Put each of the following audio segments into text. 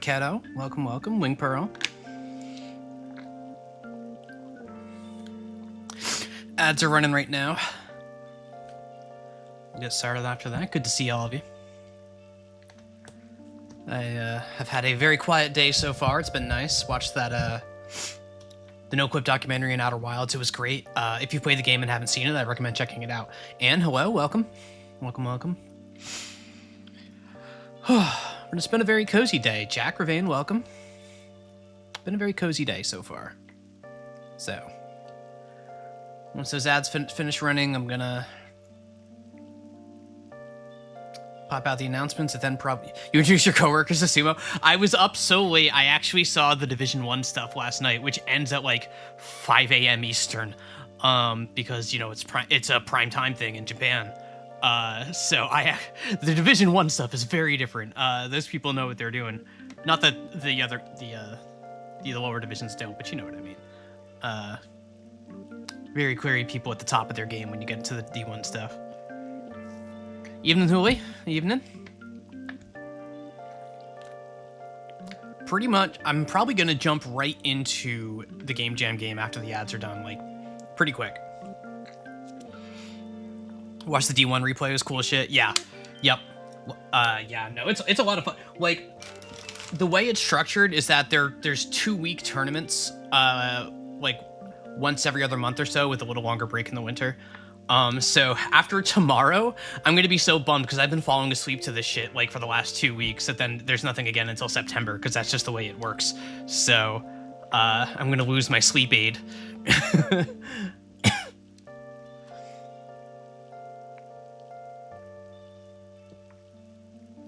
Paquetto. Welcome, welcome. Wing Pearl. Ads are running right now. We'll get started after that. Good to see all of you. I have had a very quiet day so far. It's been nice. Watched that the No Clip documentary in Outer Wilds. It was great. If you played the game and haven't seen it, I recommend checking it out. And hello, welcome. Welcome. It's been a very cozy day. Jack Ravane, welcome. Been a very cozy day so far. So, once those ads finish running, I'm gonna pop out the announcements and then probably you introduce your coworkers to Sumo. I was up so late, I actually saw the Division 1 stuff last night, which ends at like 5 a.m. Eastern, because you know it's a prime time thing in Japan. So the Division 1 stuff is very different. Those people know what they're doing. Not that the lower divisions don't, but you know what I mean. Very query people at the top of their game when you get into the D1 stuff. Evening, Hooli. Evening. Pretty much, I'm probably going to jump right into the Game Jam game after the ads are done, like, pretty quick. Watch the D1 replay, it was cool as shit. Yeah. Yep. Yeah, no, it's a lot of fun. Like, the way it's structured is that there's 2-week tournaments, like, once every other month or so with a little longer break in the winter. So after tomorrow, I'm going to be so bummed because I've been falling asleep to this shit, like, for the last 2 weeks, that then there's nothing again until September, because that's just the way it works. So, I'm going to lose my sleep aid.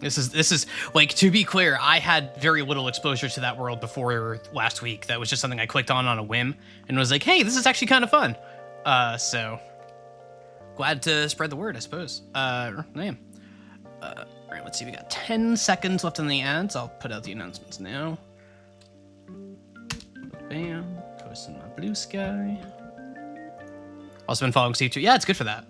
This is like, to be clear, I had very little exposure to that world before last week. That was just something I clicked on a whim and was like, hey, this is actually kind of fun. So glad to spread the word, I suppose. Name. All right, let's see. We got 10 seconds left on the ads. I'll put out the announcements now. Bam. Posting my blue sky. Also been following Steve too. Yeah, it's good for that.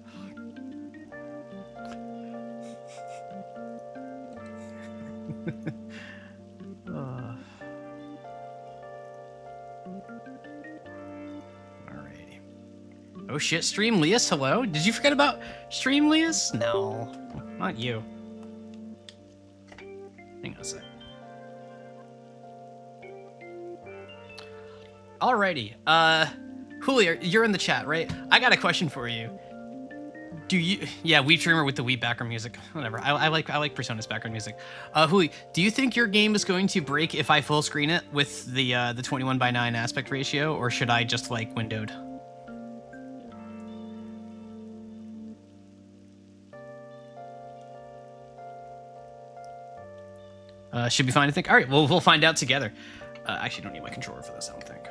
Alrighty. Oh shit, Streamlius, hello? Did you forget about Streamlius? No, not you. Hang on a sec. Alrighty, Julio, you're in the chat, right? I got a question for you. Do you? Yeah, Weep Dreamer with the Weep background music. Whatever. I like Persona's background music. Hui, do you think your game is going to break if I full screen it with the 21:9 aspect ratio, or should I just like windowed? Should be fine, I think. All right, well, we'll find out together. Actually, don't need my controller for this, I don't think.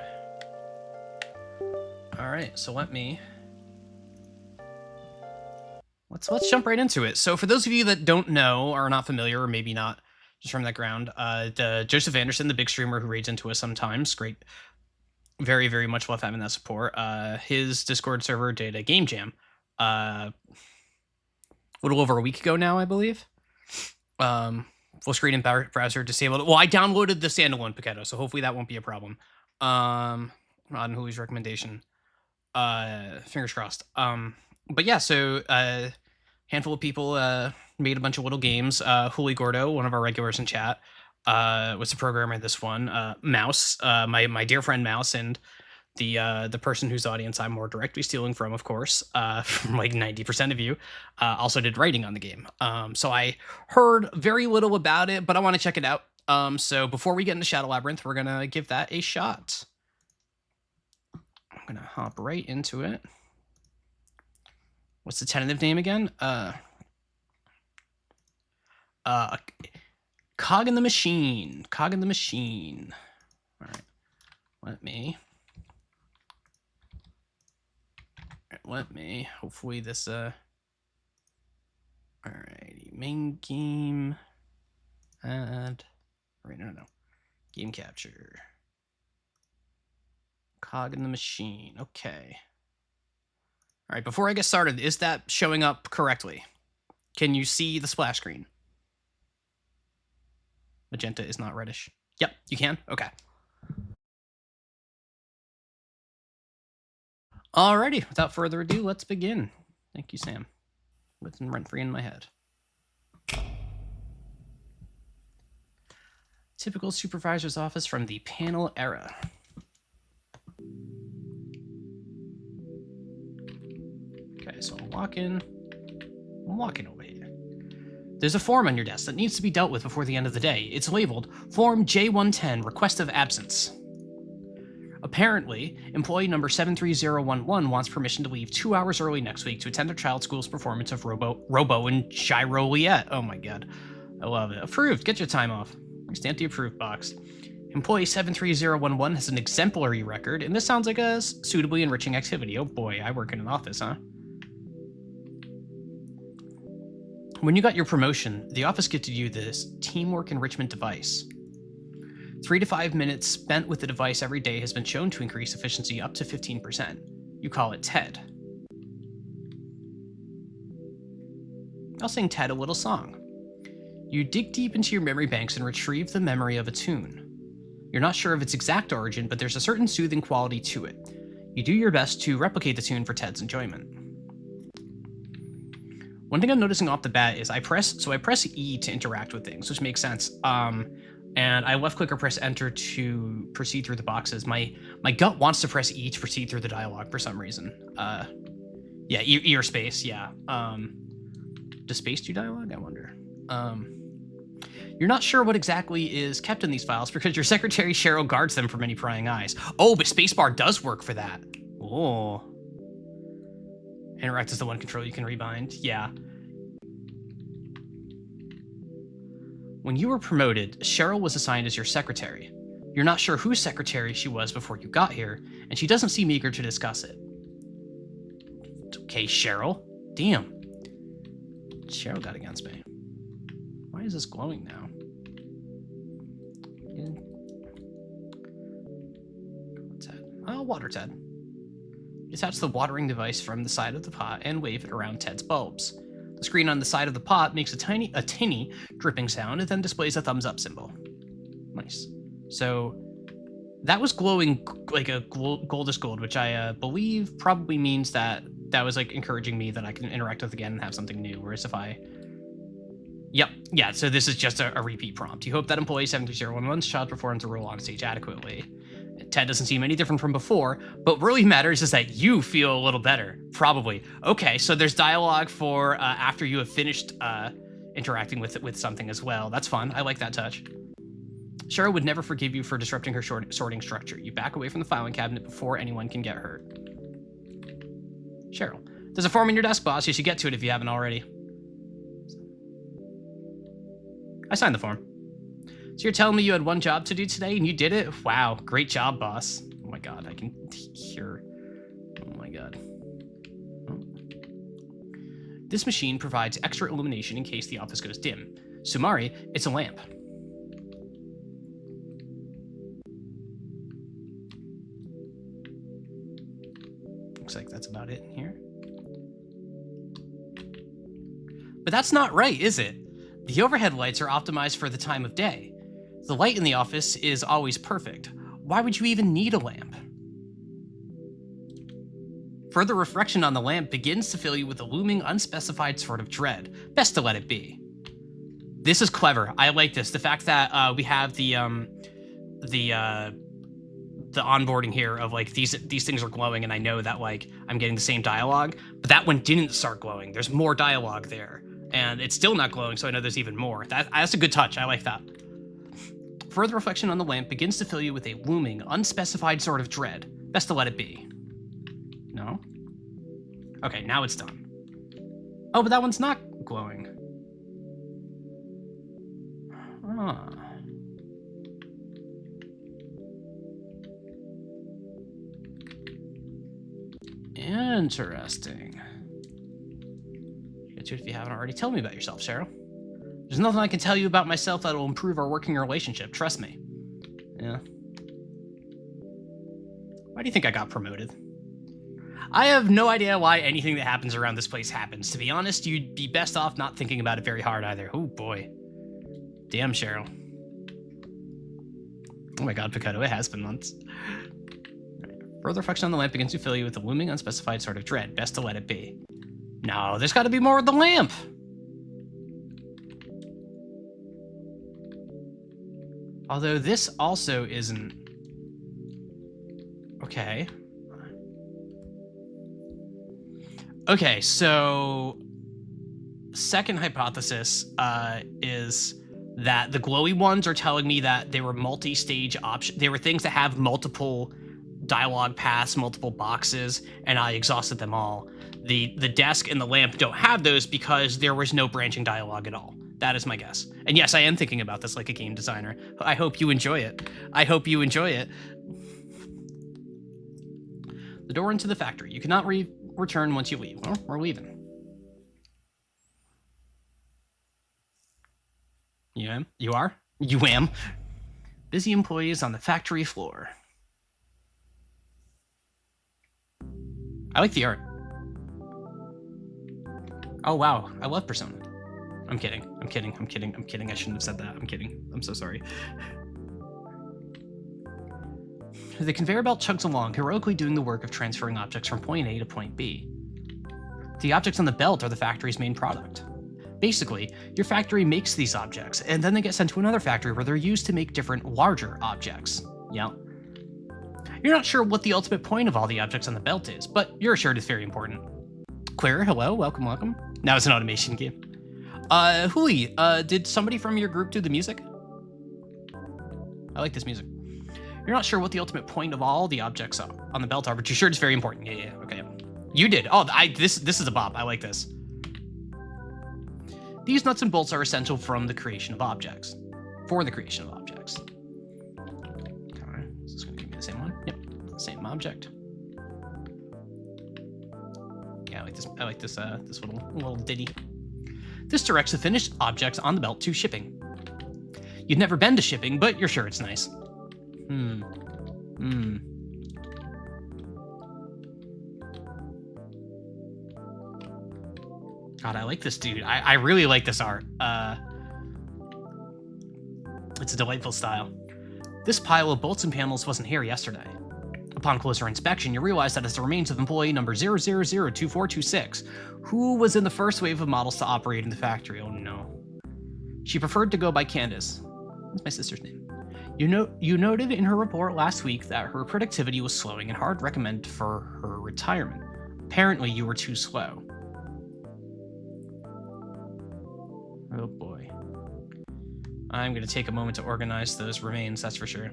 All right, so let me. Let's jump right into it. So for those of you that don't know or are not familiar, or maybe not just from that ground, the Joseph Anderson, the big streamer who raids into us sometimes, great, very, very much love having that support. His Discord server did a game jam a little over a week ago now, I believe. Full screen and browser disabled. Well, I downloaded the standalone Paquetto, so hopefully that won't be a problem. On Huli's recommendation. Fingers crossed. But yeah, so handful of people made a bunch of little games. Juli Gordo, one of our regulars in chat, was the programmer in this one. Mouse, my dear friend Mouse, and the person whose audience I'm more directly stealing from, of course, from like 90% of you, also did writing on the game. So I heard very little about it, but I want to check it out. So before we get into Shadow Labyrinth, we're gonna give that a shot. I'm gonna hop right into it. What's the tentative name again? Cog in the Machine. Cog in the Machine. All right. Let me. Hopefully this. Alrighty. Main game. Add. Right. No. Game capture. Cog in the Machine. Okay. All right, before I get started, is that showing up correctly? Can you see the splash screen? Magenta is not reddish. Yep, you can? Okay. Alrighty, without further ado, let's begin. Thank you, Sam. Living rent-free in my head. Typical supervisor's office from the panel era. Okay, so I'm walking over here. There's a form on your desk that needs to be dealt with before the end of the day. It's labeled Form J110, Request of Absence. Apparently, employee number 73011 wants permission to leave 2 hours early next week to attend their child's school's performance of Robo and Gyroliette. Oh my god. I love it. Approved. Get your time off. Stamp the approved box. Employee 73011 has an exemplary record, and this sounds like a suitably enriching activity. Oh boy, I work in an office, huh? When you got your promotion, the office gifted you this teamwork enrichment device. 3 to 5 minutes spent with the device every day has been shown to increase efficiency up to 15%. You call it TED. I'll sing Ted a little song. You dig deep into your memory banks and retrieve the memory of a tune. You're not sure of its exact origin, but there's a certain soothing quality to it. You do your best to replicate the tune for Ted's enjoyment. One thing I'm noticing off the bat is I press E to interact with things, which makes sense. And I left click or press enter to proceed through the boxes. My gut wants to press E to proceed through the dialogue for some reason. Yeah, E or space, yeah. Does space do dialogue? I wonder. You're not sure what exactly is kept in these files because your secretary Cheryl guards them from any prying eyes. Oh, but spacebar does work for that. Oh. Interact is the one control you can rebind. Yeah. When you were promoted, Cheryl was assigned as your secretary. You're not sure whose secretary she was before you got here, and she doesn't seem eager to discuss it. Okay, Cheryl. Damn. Cheryl got against me. Why is this glowing now? What's that? Oh, water Ted. Detach the watering device from the side of the pot and wave it around Ted's bulbs. The screen on the side of the pot makes a tinny dripping sound and then displays a thumbs up symbol. Nice. So that was glowing like a goldish gold, which I believe probably means that was like encouraging me that I can interact with again and have something new. Whereas if I... Yep, yeah, so this is just a repeat prompt. You hope that employee 73011's child performs a role on stage adequately. Ted doesn't seem any different from before, but what really matters is that you feel a little better. Probably. Okay, so there's dialogue for after you have finished interacting with something as well. That's fun. I like that touch. Cheryl would never forgive you for disrupting her sorting structure. You back away from the filing cabinet before anyone can get hurt. Cheryl. There's a form in your desk, boss. You should get to it if you haven't already. I signed the form. So you're telling me you had one job to do today and you did it? Wow, great job, boss. Oh my god, I can hear. Oh my god. Oh. This machine provides extra illumination in case the office goes dim. Sumari, it's a lamp. Looks like that's about it in here. But that's not right, is it? The overhead lights are optimized for the time of day. The light in the office is always perfect. Why would you even need a lamp? Further reflection on the lamp begins to fill you with a looming, unspecified sort of dread. Best to let it be. This is clever. I like this. The fact that we have the onboarding here of like these things are glowing, and I know that like I'm getting the same dialogue, but that one didn't start glowing. There's more dialogue there, and it's still not glowing, so I know there's even more. That's a good touch. I like that. Further reflection on the lamp begins to fill you with a looming, unspecified sort of dread. Best to let it be. No? Okay, now it's done. Oh, but that one's not glowing. Huh. Interesting. Get to it if you haven't already. Tell me about yourself, Cheryl. There's nothing I can tell you about myself that will improve our working relationship, trust me. Yeah. Why do you think I got promoted? I have no idea why anything that happens around this place happens. To be honest, you'd be best off not thinking about it very hard either. Oh boy. Damn, Cheryl. Oh my god, Picato, it has been months. Further reflection on the lamp begins to fill you with a looming, unspecified sort of dread. Best to let it be. No, there's got to be more with the lamp. Although this also isn't... Okay. Okay, so... Second hypothesis is that the glowy ones are telling me that they were multi-stage options. They were things that have multiple dialogue paths, multiple boxes, and I exhausted them all. The desk and the lamp don't have those because there was no branching dialogue at all. That is my guess. And yes, I am thinking about this like a game designer. I hope you enjoy it. I hope you enjoy it. The door into the factory. You cannot return once you leave. Well, we're leaving. You am? You are? You am? Busy employees on the factory floor. I like the art. Oh, wow. I love Persona. I'm kidding. I'm kidding. I'm kidding. I'm kidding. I shouldn't have said that. I'm kidding. I'm so sorry. The conveyor belt chugs along, heroically doing the work of transferring objects from point A to point B. The objects on the belt are the factory's main product. Basically, your factory makes these objects, and then they get sent to another factory where they're used to make different, larger objects. Yeah. You're not sure what the ultimate point of all the objects on the belt is, but you're assured it's very important. Claire, hello, welcome, welcome. Now it's an automation game. Huli, did somebody from your group do the music? I like this music. You're not sure what the ultimate point of all the objects on the belt are, but you're sure it's very important. Yeah, okay. You did. Oh, this is a bop. I like this. These nuts and bolts are essential for the creation of objects. Okay, is this gonna give me the same one? Yep, same object. Yeah, I like this this little ditty. This directs the finished objects on the belt to shipping. You've never been to shipping, but you're sure it's nice. God, I like this dude. I really like this art. It's a delightful style. This pile of bolts and panels wasn't here yesterday. Upon closer inspection, you realize that it's the remains of employee number 0002426, who was in the first wave of models to operate in the factory. Oh no. She preferred to go by Candace. That's my sister's name. You noted in her report last week that her productivity was slowing and hard recommended for her retirement. Apparently, you were too slow. Oh boy. I'm going to take a moment to organize those remains, that's for sure.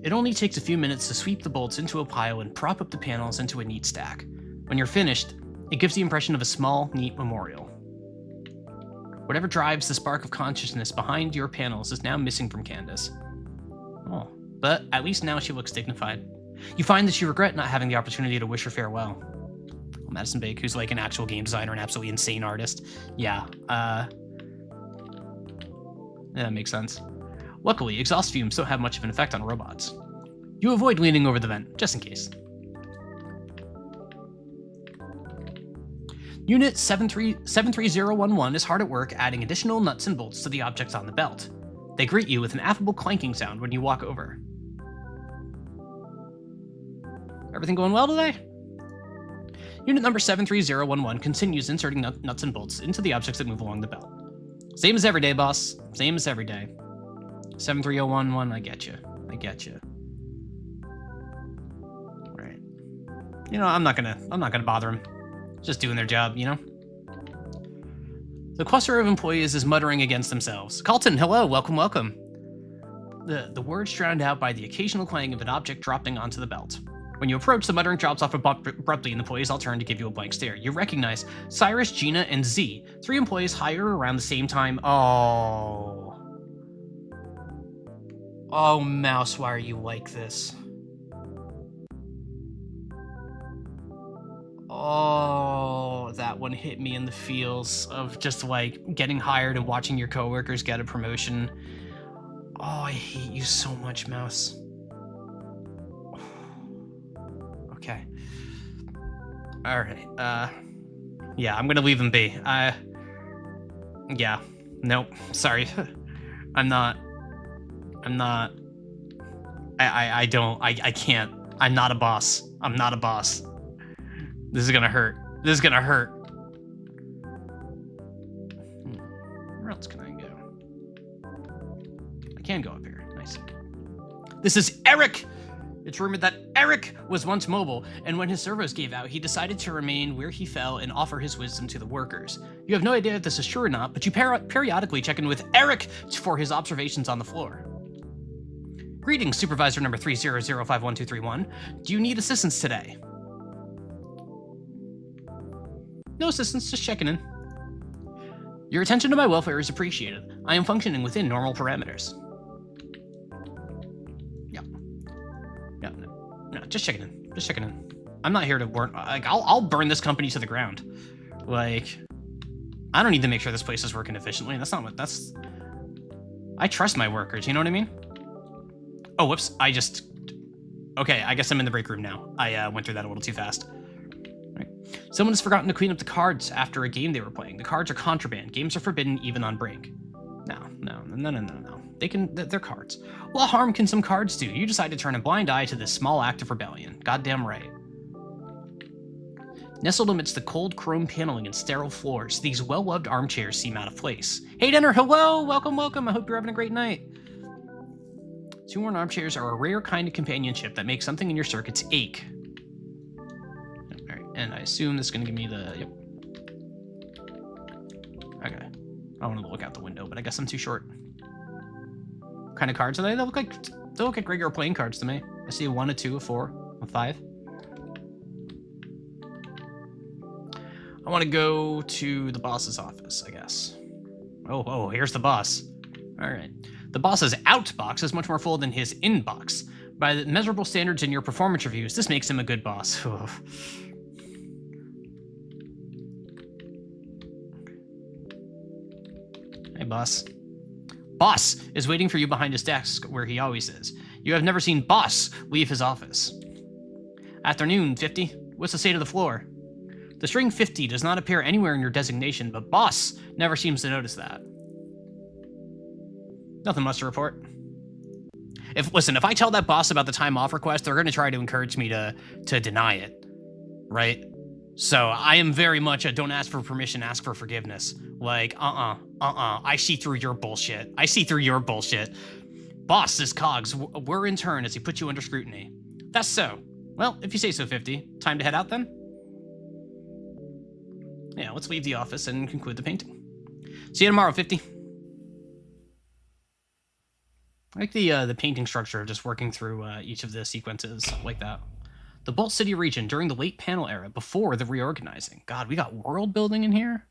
It only takes a few minutes to sweep the bolts into a pile and prop up the panels into a neat stack. When you're finished, it gives the impression of a small, neat memorial. Whatever drives the spark of consciousness behind your panels is now missing from Candace. Oh, but at least now she looks dignified. You find that you regret not having the opportunity to wish her farewell. Madison Bake, who's like an actual game designer, an absolutely insane artist. Yeah, that makes sense. Luckily, exhaust fumes don't have much of an effect on robots. You avoid leaning over the vent, just in case. Unit 73011 is hard at work adding additional nuts and bolts to the objects on the belt. They greet you with an affable clanking sound when you walk over. Everything going well today? Unit number 73011 continues inserting nuts and bolts into the objects that move along the belt. Same as every day, boss. Same as every day. 73011, I get you. Right. You know, I'm not gonna bother them. Just doing their job, you know? The cluster of employees is muttering against themselves. Carlton, hello, welcome. The words drowned out by the occasional clang of an object dropping onto the belt. When you approach, the muttering drops off abruptly and the employees all turn to give you a blank stare. You recognize Cyrus, Gina, and Z, 3 employees hired around the same time. Oh, Mouse, why are you like this? Oh, that one hit me in the feels of just like getting hired and watching your coworkers get a promotion. Oh, I hate you so much, Mouse. Okay. All right. Yeah, I'm gonna leave him be. Yeah. Nope. Sorry. I'm not I can't. I'm not a boss. I'm not a boss. This is gonna hurt. This is gonna hurt. Where else can I go? I can go up here. Nice. This is Eric! It's rumored that Eric was once mobile, and when his servos gave out, he decided to remain where he fell and offer his wisdom to the workers. You have no idea if this is true or not, but you periodically check in with Eric for his observations on the floor. Greetings, Supervisor number 300512331. Do you need assistance today? No assistance, just checking in. Your attention to my welfare is appreciated. I am functioning within normal parameters. No, just checking in. Just checking in. I'm not here to work. Like, I'll burn this company to the ground. Like, I don't need to make sure this place is working efficiently. That's not what. That's. I trust my workers. You know what I mean? Oh, whoops! Okay, I guess I'm in the break room now. I went through that a little too fast. Right. Someone has forgotten to clean up the cards after a game they were playing. The cards are contraband. Games are forbidden even on break. No. They're cards. What harm can some cards do? You decide to turn a blind eye to this small act of rebellion. Goddamn right. Nestled amidst the cold chrome paneling and sterile floors, these well-loved armchairs seem out of place. Hey, Denner, hello! Welcome. I hope you're having a great night. Two-worn armchairs are a rare kind of companionship that makes something in your circuits ache. Alright, and I assume this is going to give me the... Yep. Okay. I want to look out the window, but I guess I'm too short. What kind of cards are they? They look like regular playing cards to me. I see a 1, a 2, a 4, a 5. I want to go to the boss's office, I guess. Oh, here's the boss. All right. The boss's outbox is much more full than his inbox. By the measurable standards in your performance reviews, this makes him a good boss. Hey, boss. Boss is waiting for you behind his desk where he always is. You have never seen Boss leave his office. Afternoon, 50. What's the state of the floor? The string 50 does not appear anywhere in your designation, but Boss never seems to notice that. Nothing much to report. Listen, if I tell that boss about the time off request, they're going to try to encourage me to deny it, right? So I am very much a don't ask for permission, ask for forgiveness. Like, I see through your bullshit. I see through your bullshit. Boss says Cogs, we're in turn as he puts you under scrutiny. That's so. Well, if you say so, 50. Time to head out then? Yeah, let's leave the office and conclude the painting. See you tomorrow, 50. I like the painting structure of just working through each of the sequences like that. The Bolt City region during the late panel era before the reorganizing. God, we got world building in here.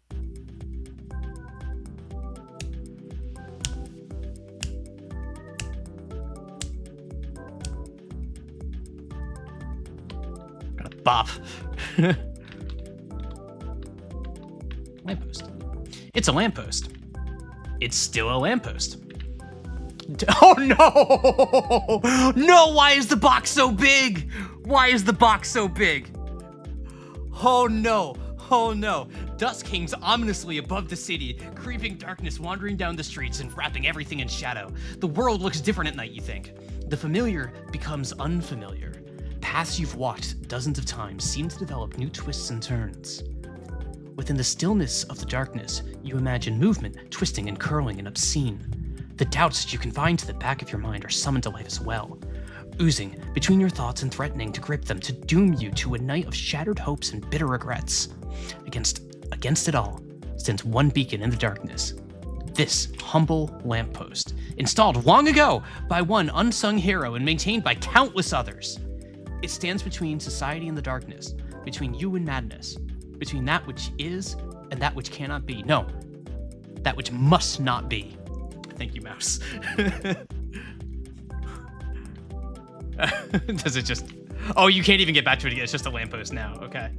Got a bop. Lamppost. It's a lamppost. It's still a lamppost. Oh no! No, why is the box so big? Why is the box so big? Oh no, oh no. Dusk hangs ominously above the city, creeping darkness wandering down the streets and wrapping everything in shadow. The world looks different at night, you think. The familiar becomes unfamiliar. Paths you've walked dozens of times seem to develop new twists and turns. Within the stillness of the darkness, you imagine movement, twisting and curling and obscene. The doubts that you confine to the back of your mind are summoned to life as well, oozing between your thoughts and threatening to grip them to doom you to a night of shattered hopes and bitter regrets. Against it all stands one beacon in the darkness. This humble lamppost, installed long ago by one unsung hero and maintained by countless others. It stands between society and the darkness, between you and madness, between that which is and that which cannot be. No, that which must not be. Thank you, mouse. Does it just... Oh, you can't even get back to it again. It's just a lamppost now. Okay.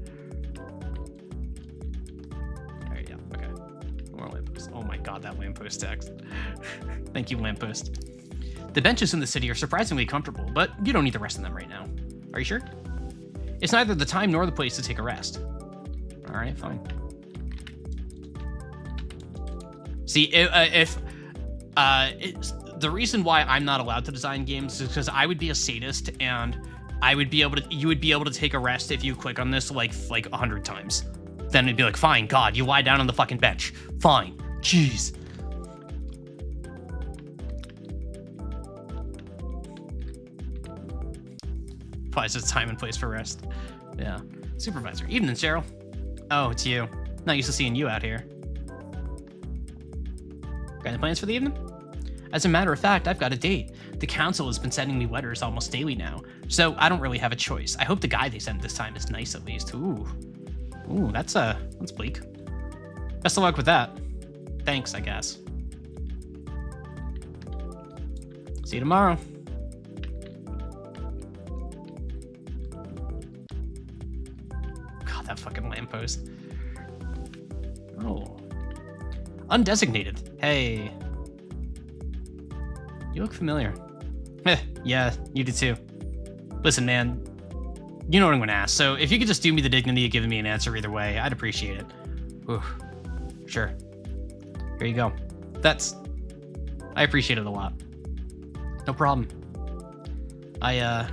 There you go. Okay. More lamppost. Oh my god, that lamppost text. Thank you, lamppost. The benches in the city are surprisingly comfortable, but you don't need the rest of them right now. Are you sure? It's neither the time nor the place to take a rest. All right, fine. See, the reason why I'm not allowed to design games is because I would be a sadist, and you would be able to take a rest if you click on this like 100 times. Then it'd be like, fine, God, you lie down on the fucking bench. Fine. Jeez. Applies to time and place for rest. Yeah. Supervisor. Evening, Cheryl. Oh, it's you. Not used to seeing you out here. Got any plans for the evening? As a matter of fact, I've got a date. The council has been sending me letters almost daily now, so I don't really have a choice. I hope the guy they sent this time is nice at least. Ooh, that's bleak. Best of luck with that. Thanks, I guess. See you tomorrow. God, that fucking lamppost. Oh. Undesignated. Hey. You look familiar. Yeah, you do too. Listen, man. You know what I'm going to ask, so if you could just do me the dignity of giving me an answer either way, I'd appreciate it. Ooh. Sure. Here you go. I appreciate it a lot. No problem. I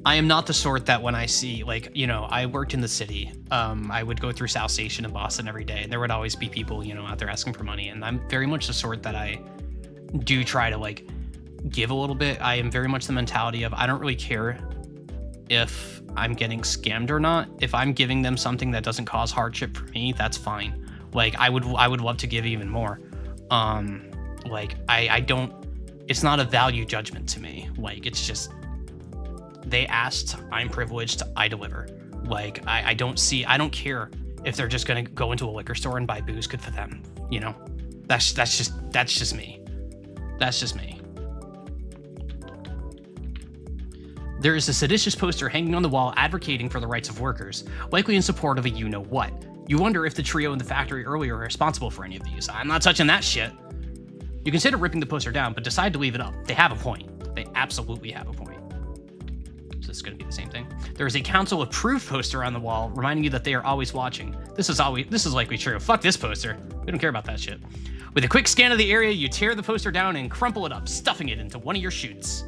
am not the sort that when I see, like, you know, I worked in the city. I would go through South Station in Boston every day, and there would always be people, you know, out there asking for money, and I'm very much the sort that I do try to, like, give a little bit. I am very much the mentality of I don't really care if I'm getting scammed or not. If I'm giving them something that doesn't cause hardship for me, that's fine. Like, I would love to give even more. Like, I don't, it's not a value judgment to me. Like, it's just, they asked, I'm privileged, I deliver. Like, I don't care if they're just gonna go into a liquor store and buy booze. Good for them, you know? That's just me. That's just me. There is a seditious poster hanging on the wall advocating for the rights of workers, likely in support of a you-know-what. You wonder if the trio in the factory earlier are responsible for any of these. I'm not touching that shit. You consider ripping the poster down, but decide to leave it up. They have a point. They absolutely have a point. So this is going to be the same thing. There is a council-approved poster on the wall reminding you that they are always watching. This is likely true. Fuck this poster. We don't care about that shit. With a quick scan of the area, you tear the poster down and crumple it up, stuffing it into one of your chutes.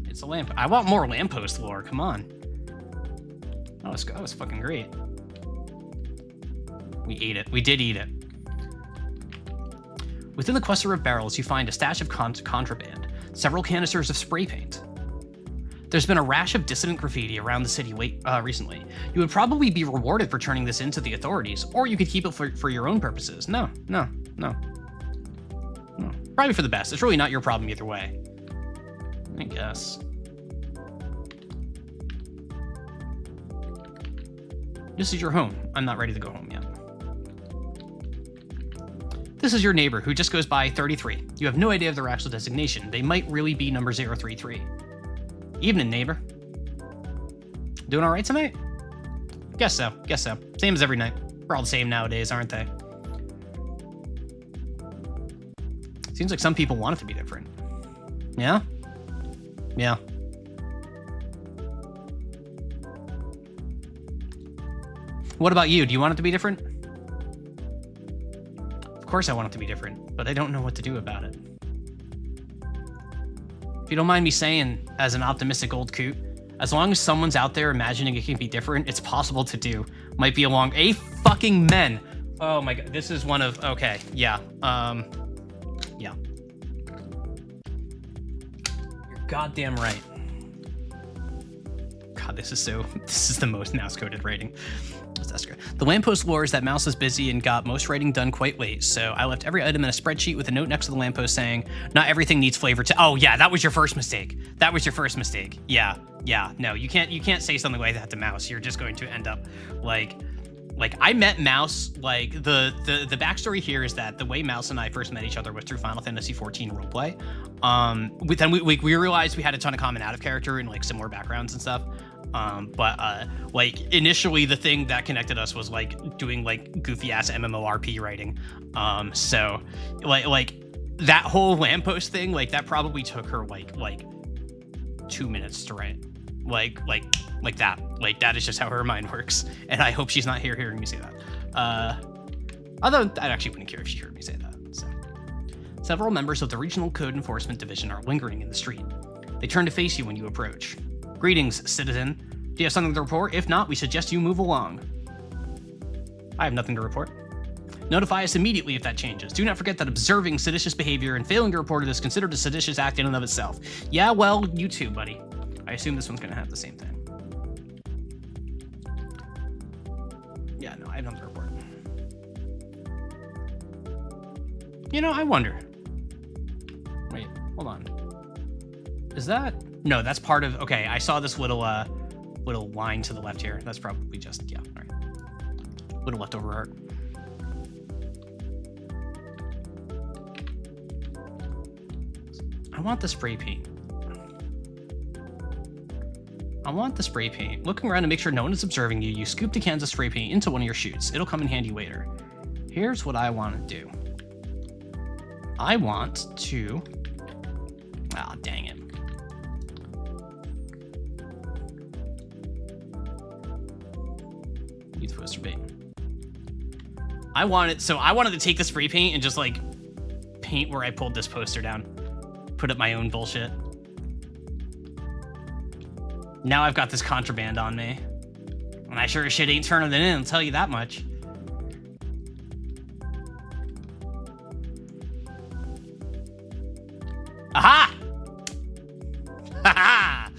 It's a lamp. I want more lamppost lore. Come on. That was fucking great. We ate it. We did eat it. Within the cluster of barrels, you find a stash of contraband, several canisters of spray paint. There's been a rash of dissident graffiti around the city recently. You would probably be rewarded for turning this into the authorities, or you could keep it for your own purposes. No. Probably for the best. It's really not your problem either way. I guess. This is your home. I'm not ready to go home yet. This is your neighbor who just goes by 33. You have no idea of their actual designation. They might really be number 033. Evening, neighbor. Doing all right tonight? Guess so. Same as every night. We're all the same nowadays, aren't they? Seems like some people want it to be different. Yeah? Yeah. What about you? Do you want it to be different? Of course I want it to be different, but I don't know what to do about it. If you don't mind me saying, as an optimistic old coot, as long as someone's out there imagining it can be different, it's possible to do. Might be along a fucking men. Oh my god, this is one of, okay, yeah. Yeah. You're goddamn right. God, this is the most mouse-coded writing. The lamppost lore is that Mouse is busy and got most writing done quite late, so I left every item in a spreadsheet with a note next to the lamppost saying, not everything needs flavor to— oh yeah, that was your first mistake. Yeah, no, you can't say something like that to Mouse. You're just going to end up like I met Mouse, like the backstory here is that the way Mouse and I first met each other was through Final Fantasy XIV roleplay. Then we realized we had a ton of common out of character and like similar backgrounds and stuff. Like initially the thing that connected us was like doing like goofy ass MMORP writing. So like that whole lamppost thing, like that probably took her like 2 minutes to write. Like that. Like that is just how her mind works. And I hope she's not here hearing me say that. Although, I actually wouldn't care if she heard me say that. So. Several members of the Regional Code Enforcement Division are lingering in the street. They turn to face you when you approach. Greetings, citizen. Do you have something to report? If not, we suggest you move along. I have nothing to report. Notify us immediately if that changes. Do not forget that observing seditious behavior and failing to report it is considered a seditious act in and of itself. Yeah, well, you too, buddy. I assume this one's going to have the same thing. Yeah, no, I have nothing to report. You know, I wonder. Wait, hold on. Is that... No, that's part of... Okay, I saw this little line to the left here. That's probably just... Yeah, all right. Little leftover art. I want the spray paint. I want the spray paint. Looking around to make sure no one is observing you, you scoop the cans of spray paint into one of your chutes. It'll come in handy later. Here's what I want to do. I want to... Ah, dang it. Youth poster paint. I wanted to take the spray paint and just like paint where I pulled this poster down. Put up my own bullshit. Now I've got this contraband on me. And I sure as shit ain't turning it in, I'll tell you that much. Aha! Ha-ha!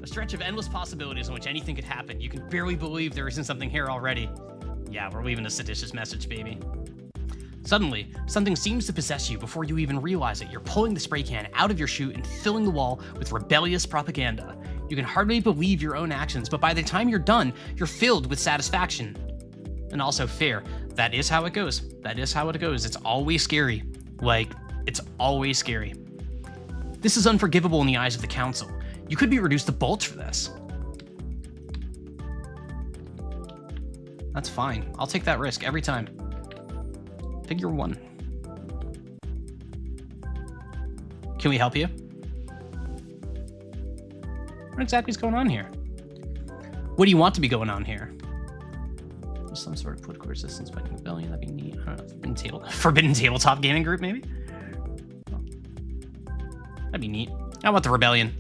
A stretch of endless possibilities in which anything could happen. You can barely believe there isn't something here already. Yeah, we're leaving a seditious message, baby. Suddenly, something seems to possess you before you even realize it. You're pulling the spray can out of your chute and filling the wall with rebellious propaganda. You can hardly believe your own actions, but by the time you're done, you're filled with satisfaction. And also fear. That is how it goes. That is how it goes. It's always scary. Like, it's always scary. This is unforgivable in the eyes of the council. You could be reduced to bolts for this. That's fine. I'll take that risk every time. Figure 1. Can we help you? What exactly is going on here? What do you want to be going on here? There's some sort of political resistance fighting rebellion. That'd be neat. I don't know. Forbidden tabletop gaming group, maybe? That'd be neat. I want the rebellion.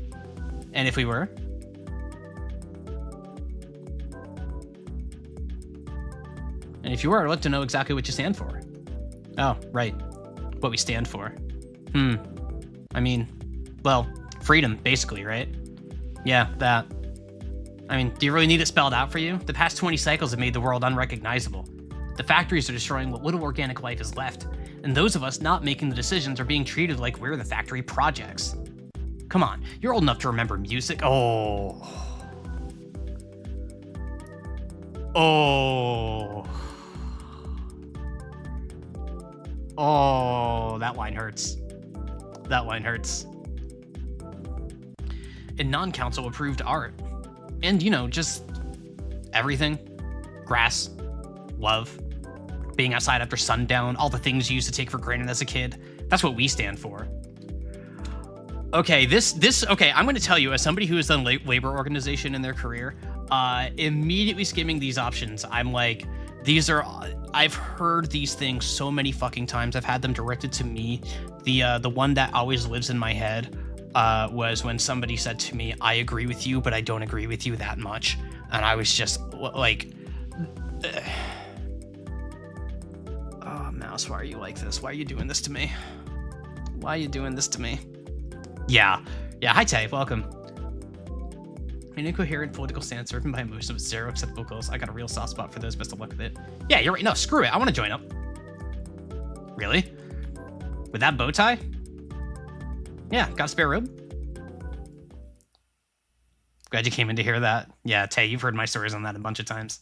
And if we were? And if you were, I'd like to know exactly what you stand for. Oh, right. What we stand for. I mean, well, freedom, basically, right? Yeah, that. I mean, do you really need it spelled out for you? The past 20 cycles have made the world unrecognizable. The factories are destroying what little organic life is left, and those of us not making the decisions are being treated like we're the factory projects. Come on, you're old enough to remember music. Oh. Oh, that line hurts. That line hurts. And non-council approved art. And, you know, just everything. Grass, love, being outside after sundown, all the things you used to take for granted as a kid. That's what we stand for. Okay, okay, I'm going to tell you, as somebody who has done labor organization in their career, immediately skimming these options, I'm like, I've heard these things so many fucking times. I've had them directed to me. The one that always lives in my head was when somebody said to me, I agree with you, but I don't agree with you that much. And I was just like, oh, Mouse, why are you like this? Why are you doing this to me? Why are you doing this to me? Yeah. Hi, Tay. Welcome. An incoherent political stance driven by emotion with zero acceptable goals. I got a real soft spot for those. Best of luck with it. Yeah, you're right. No, screw it. I want to join up. Really? With that bow tie? Yeah, got a spare robe? Glad you came in to hear that. Yeah, Tay, you've heard my stories on that a bunch of times.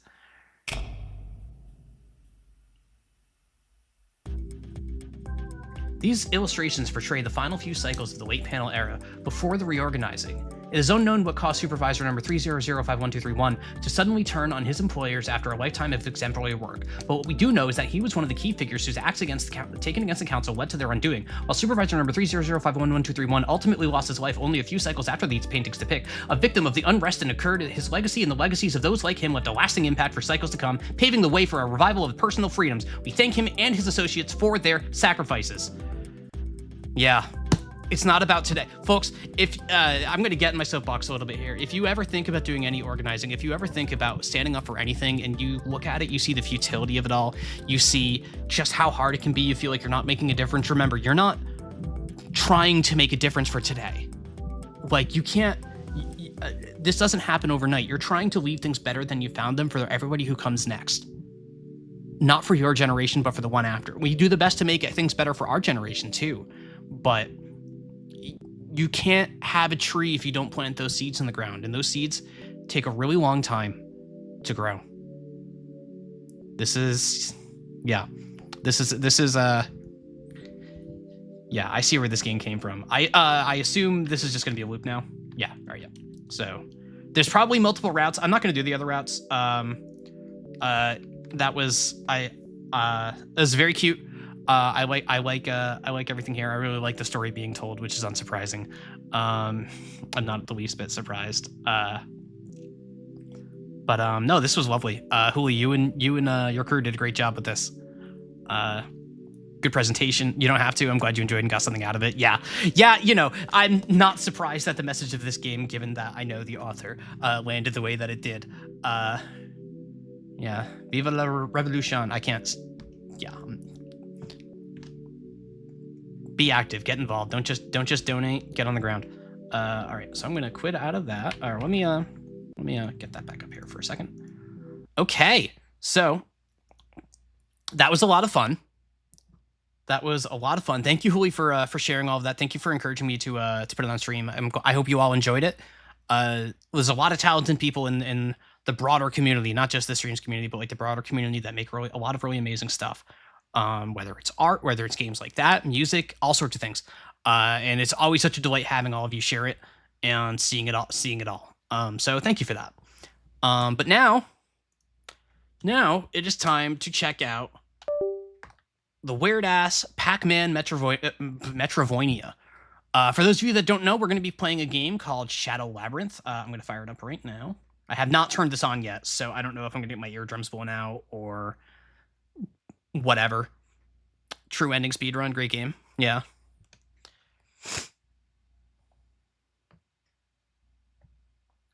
These illustrations portray the final few cycles of the late panel era before the reorganizing. It is unknown what caused supervisor number 300512331 to suddenly turn on his employers after a lifetime of exemplary work. But what we do know is that he was one of the key figures whose acts taken against the council led to their undoing, while supervisor number 300511231 ultimately lost his life only a few cycles after these paintings depict, a victim of the unrest that occurred. His legacy and the legacies of those like him left a lasting impact for cycles to come, paving the way for a revival of personal freedoms. We thank him and his associates for their sacrifices. Yeah. It's not about today. Folks, if I'm going to get in my soapbox a little bit here. If you ever think about doing any organizing, if you ever think about standing up for anything and you look at it, you see the futility of it all, you see just how hard it can be, you feel like you're not making a difference. Remember, you're not trying to make a difference for today. Like, you can't, this doesn't happen overnight. You're trying to leave things better than you found them for everybody who comes next. Not for your generation, but for the one after. We do the best to make things better for our generation too, but you can't have a tree if you don't plant those seeds in the ground, and those seeds take a really long time to grow. Yeah, I see where this game came from. I assume this is just gonna be a loop now. Yeah, all right, yeah. So there's probably multiple routes. I'm not gonna do the other routes. That was very cute. I like everything here. I really like the story being told, which is unsurprising. I'm not the least bit surprised. But no, this was lovely. Huli, you and your crew did a great job with this. Good presentation. You don't have to. I'm glad you enjoyed and got something out of it. Yeah. You know, I'm not surprised at the message of this game, given that I know the author landed the way that it did. Yeah. Viva la revolution. I can't. Yeah. Be active, get involved. Don't just donate, get on the ground. All right, so I'm gonna quit out of that. All right, let me get that back up here for a second. Okay, so that was a lot of fun. Thank you, Huli, for sharing all of that. Thank you for encouraging me to put it on stream. I hope you all enjoyed it. There's a lot of talented people in the broader community, not just the streams community, but like the broader community that make a lot of really amazing stuff. Whether it's art, whether it's games like that, music, all sorts of things. And it's always such a delight having all of you share it and seeing it all. So thank you for that. But now it is time to check out the weird ass Pac-Man Metroidvania. For those of you that don't know, we're going to be playing a game called Shadow Labyrinth. I'm going to fire it up right now. I have not turned this on yet, so I don't know if I'm going to get my eardrums blown out or whatever. True ending speedrun, great game. Yeah.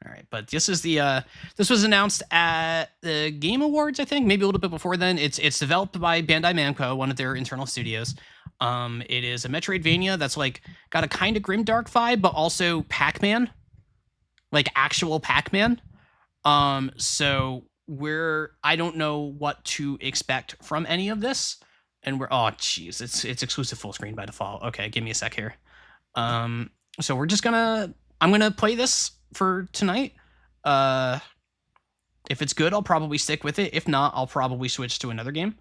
All right, but this is the this was announced at the Game Awards, I think, maybe a little bit before then. It's developed by Bandai Namco, one of their internal studios. It is a Metroidvania that's like got a kind of grimdark vibe, but also Pac-Man, like actual Pac-Man. So I don't know what to expect from any of this, and oh geez, it's exclusive full screen by default. Okay, give me a sec here. So I'm gonna play this for tonight. If it's good, I'll probably stick with it. If not, I'll probably switch to another game.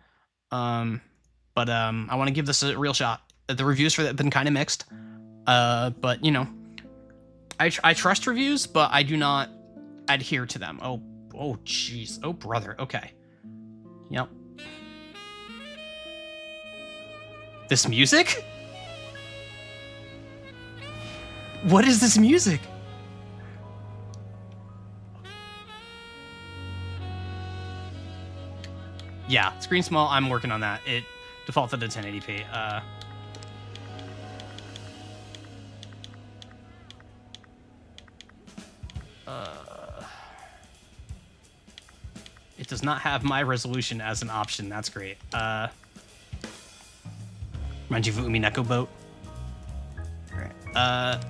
But I want to give this a real shot. The reviews for that have been kind of mixed. But you know, I trust reviews, but I do not adhere to them. Oh jeez. Oh brother. Okay. Yep. This music? What is this music? Yeah, screen small. I'm working on that. It defaulted to 1080p. It does not have my resolution as an option. That's great. Reminds you of Umineko Boat. All right.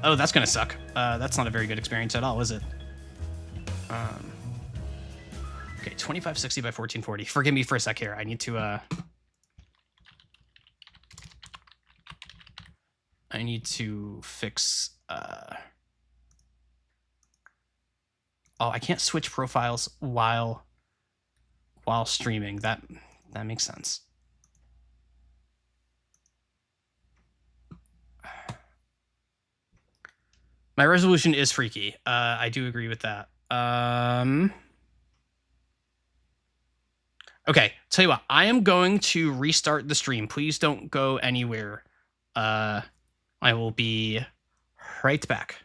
Oh, that's gonna suck. That's not a very good experience at all, is it? Okay, 2560 by 1440. Forgive me for a sec here. I need to fix oh, I can't switch profiles while streaming. That makes sense. My resolution is freaky. I do agree with that. Okay, tell you what, I am going to restart the stream. Please don't go anywhere. I will be right back.